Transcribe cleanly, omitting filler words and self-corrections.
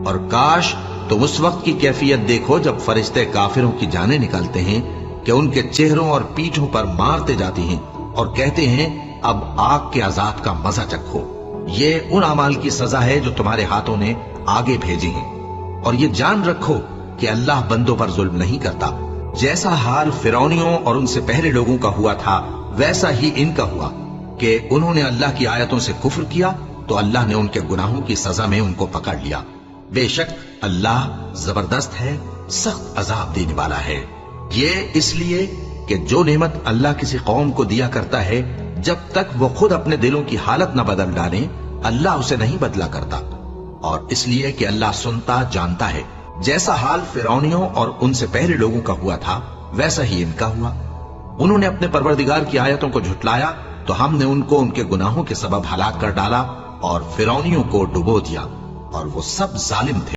اور کاش تم اس وقت کی کیفیت دیکھو جب فرشتے کافروں کی جانیں نکالتے ہیں کہ ان کے چہروں اور پیٹھوں پر مارتے جاتی ہیں اور کہتے ہیں اب آگ کے عذاب کا مزہ چکھو۔ یہ ان اعمال کی سزا ہے جو تمہارے ہاتھوں نے آگے بھیجی ہیں، اور یہ جان رکھو کہ اللہ بندوں پر ظلم نہیں کرتا۔ جیسا حال فرعونیوں اور ان سے پہلے لوگوں کا ہوا تھا ویسا ہی ان کا ہوا کہ انہوں نے اللہ کی آیتوں سے کفر کیا تو اللہ نے ان کے گناہوں کی سزا میں ان کو پکڑ لیا۔ بے شک اللہ زبردست ہے، سخت عذاب دینے والا ہے۔ یہ اس لیے کہ جو نعمت اللہ کسی قوم کو دیا کرتا ہے جب تک وہ خود اپنے دلوں کی حالت نہ بدل ڈالیں اللہ اسے نہیں بدلا کرتا، اور اس لیے کہ اللہ سنتا جانتا ہے۔ جیسا حال فرعونیوں اور ان سے پہلے لوگوں کا ہوا تھا ویسا ہی ان کا ہوا۔ انہوں نے اپنے پروردگار کی آیتوں کو جھٹلایا تو ہم نے ان کو ان کے گناہوں کے سبب ہلاک کر ڈالا اور فرعونیوں کو ڈبو دیا، اور وہ سب ظالم تھے۔